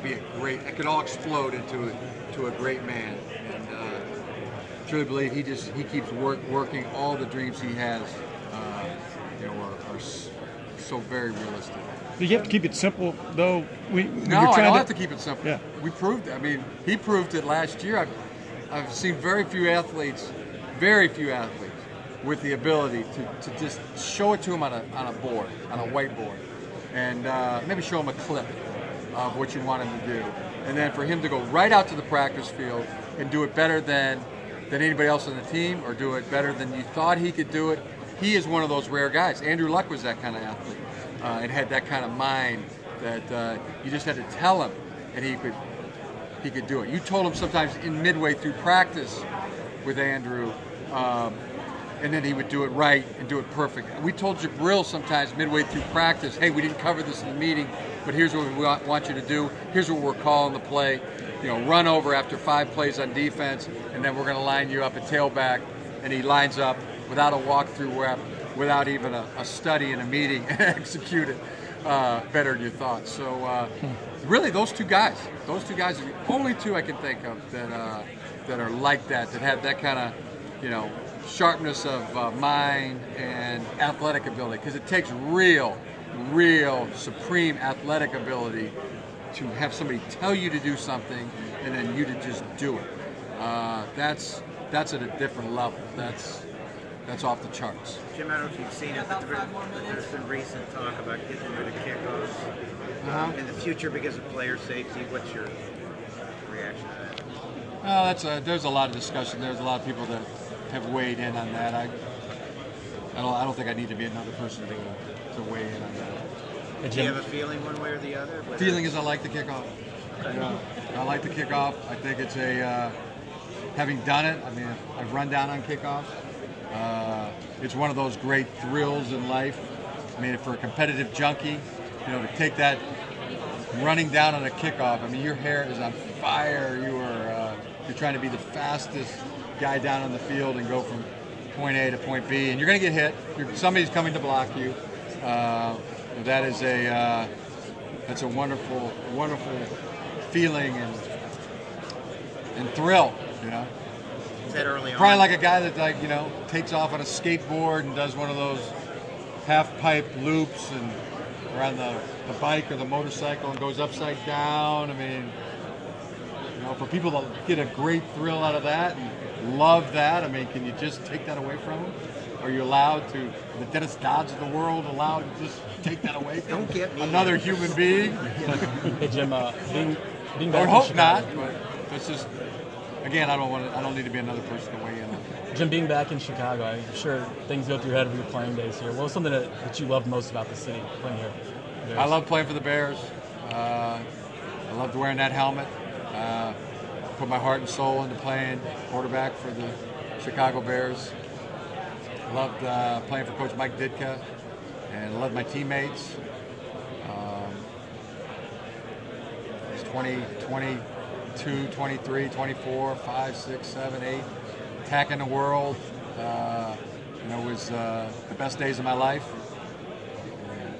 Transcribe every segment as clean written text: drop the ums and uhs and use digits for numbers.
be a great. It could all explode into a great man. And I truly believe he keeps working. All the dreams he has, are so very realistic. Do you have to keep it simple, though? No, I don't have to keep it simple. Yeah. We proved it. I mean, he proved it last year. I've seen very few athletes with the ability to just show it to him on a board, on a whiteboard, and maybe show him a clip of what you want him to do. And then for him to go right out to the practice field and do it better than anybody else on the team, or do it better than you thought he could do it. He is one of those rare guys. Andrew Luck was that kind of athlete. And had that kind of mind that you just had to tell him, and he could do it. You told him sometimes in midway through practice with Andrew, and then he would do it right and do it perfect. We told Jabril sometimes midway through practice, hey, we didn't cover this in the meeting, but here's what we want you to do. Here's what we're calling the play. Run over after 5 plays on defense, and then we're going to line you up at tailback. And he lines up without a walkthrough rep, without even a study in a meeting, and execute it better than you thought. So really, those two guys are the only two I can think of that are like that have that kind of sharpness of mind and athletic ability, because it takes real supreme athletic ability to have somebody tell you to do something and then you to just do it. That's at a different level. That's off the charts. Jim, I don't know if you've seen it, but there's been recent talk about getting rid of kickoffs in the future because of player safety. What's your reaction to that? Well, there's a lot of discussion. There's a lot of people that have weighed in on that. I don't think I need to be another person to weigh in on that. Do you have a feeling one way or the other? Feeling is I like the kickoff. I like the kickoff. I think it's having done it, I mean, I've run down on kickoffs. It's one of those great thrills in life. I mean, for a competitive junkie, to take that running down on a kickoff, I mean, your hair is on fire. You're trying to be the fastest guy down on the field and go from point A to point B, and you're going to get hit. Somebody's coming to block you. That's a wonderful feeling and thrill. Is that early on? Probably like a guy that takes off on a skateboard and does one of those half pipe loops and around the bike or the motorcycle and goes upside down. I mean, for people to get a great thrill out of that and love that, I mean, can you just take that away from them? Are you allowed to, the Dennis Dodds of the world, allowed to just take that away from another human being? Hey Jim, being back I would hope not, but that's just, again, I don't need to be another person to weigh in. Jim, being back in Chicago, I'm sure things go through your head of your playing days here. What was something that you loved most about the city playing here? I love playing for the Bears. I loved wearing that helmet. Put my heart and soul into playing quarterback for the Chicago Bears. I loved playing for Coach Mike Ditka, and I loved my teammates. It's 22, 23, 24, 5, 6, 7, 8, attacking the world. It was the best days of my life.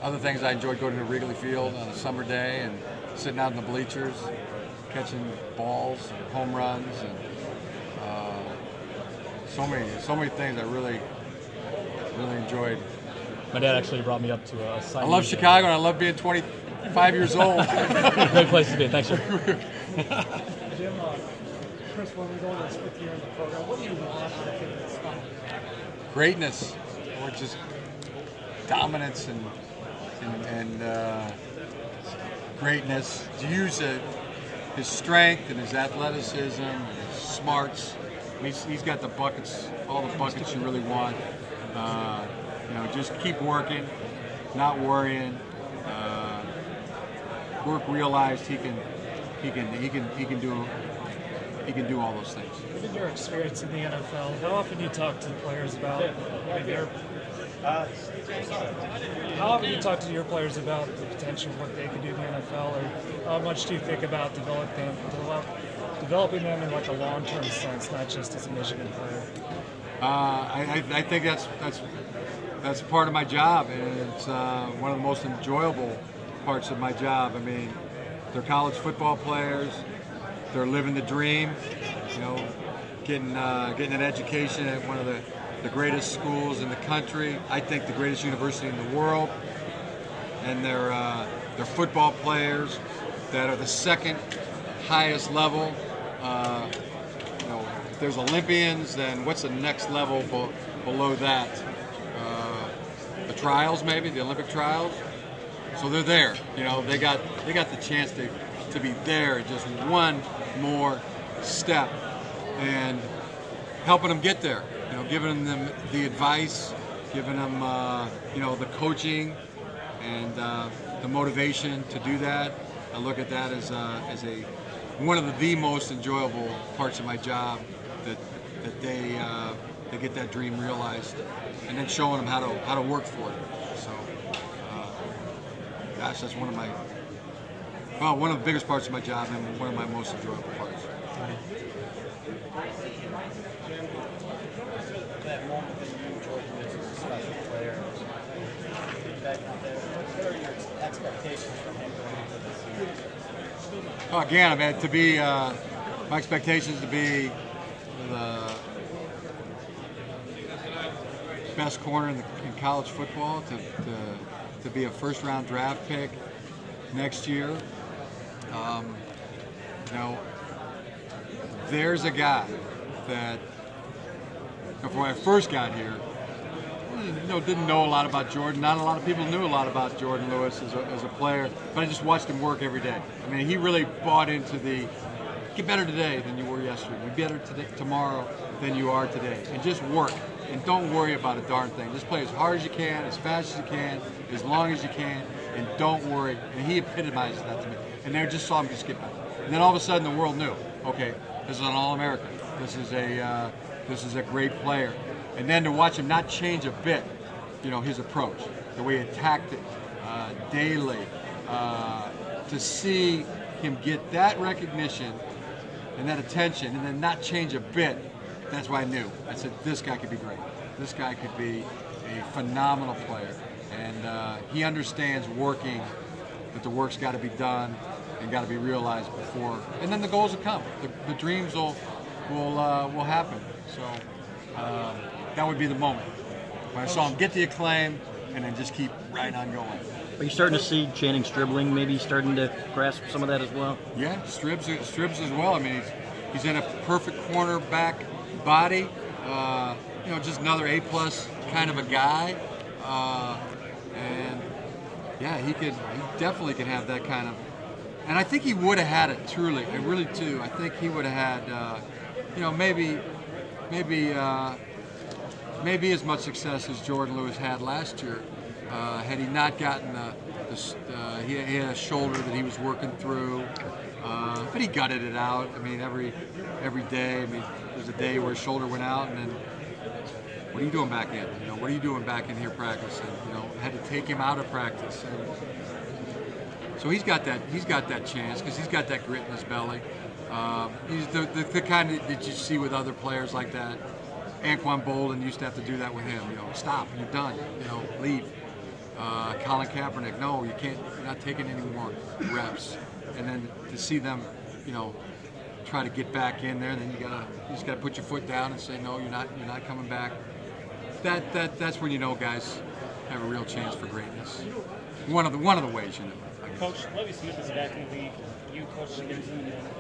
Other things, I enjoyed going to Wrigley Field on a summer day and sitting out in the bleachers, catching balls, and home runs, and so many things I really enjoyed. My dad actually brought me up to a sign. I love Chicago, and I love being 25 years old. Great place to be. Thanks, Jim. Jim, Chris, when we go this fifth year in the program, what do you want out of this fun? Greatness, or just dominance and greatness. To use his strength and his athleticism and his smarts. He's got the buckets, all the buckets you really want. Just keep working, not worrying. Work realized he can do all those things. Given your experience in the NFL, how often do you talk to players about how often do you talk to your players about the potential of what they could do in the NFL, or how much do you think about developing them in like a long-term sense, not just as a Michigan player? I think that's part of my job, and it's one of the most enjoyable parts of my job. I mean, They're college football players. They're living the dream. You know, getting an education at one of the greatest schools in the country. I think the greatest university in the world. And they're football players that are the second highest level. You know, if there's Olympians, then what's the next level below that? The trials, maybe the Olympic trials. So they're there. You know, they got the chance to be there, just one more step, and helping them get there. You know, giving them the advice, giving them you know, the coaching and the motivation to do that. I look at that as one of the most enjoyable parts of my job, that they get that dream realized, and then showing them how to work for it. So, gosh, that's one of the biggest parts of my job and one of my most enjoyable parts. That moment that you enjoyed the most as a special player, what are your expectations from him going into this season? Oh, again, I mean, my expectations to be the best corner in college football, to be a first-round draft pick next year. You know, there's a guy that, when I first got here, you know, didn't know a lot about Jordan. Not a lot of people knew a lot about Jordan Lewis as a player, but I just watched him work every day. I mean, he really bought into the get better today than you were yesterday. Be better today, tomorrow than you are today, and just work. And don't worry about a darn thing. Just play as hard as you can, as fast as you can, as long as you can, and don't worry. And he epitomizes that to me. And they just saw him just get better. And then all of a sudden, the world knew. Okay, this is an All-American. This is a great player. And then to watch him not change a bit, you know, his approach, the way he attacked it daily, to see him get that recognition and that attention, and then not change a bit. That's why I knew. I said, this guy could be great. This guy could be a phenomenal player. And he understands working, that the work's got to be done and got to be realized before. And then the goals will come. The dreams will happen. So that would be the moment when I saw him get the acclaim and then just keep right on going. Are you starting to see Channing Stribling maybe starting to grasp some of that as well? Yeah, Stribbs as well. I mean, he's in a perfect cornerback body. You know, just another A+ kind of a guy. And yeah, he definitely could have that kind of. And I think he would have had it truly. I really do. I think he would have had, you know, maybe as much success as Jordan Lewis had last year, had he not gotten he had a shoulder that he was working through, but he gutted it out. I mean, every day. I mean, there's a day where his shoulder went out, and then what are you doing back in? You know, what are you doing back in here practicing? You know, had to take him out of practice. And so he's got that chance because he's got that grit in his belly. He's the kind that you see with other players like that. Anquan Bolden used to have to do that with him. You know, stop, you're done. You know, leave. Colin Kaepernick, no, you can't. You're not taking any more reps. And then to see them, you know, try to get back in there, then you just gotta put your foot down and say no, you're not coming back. That's when you know guys have a real chance for greatness. One of the ways, you know. Coach, Lovie Smith is back in the league. You coached against him in the NFL.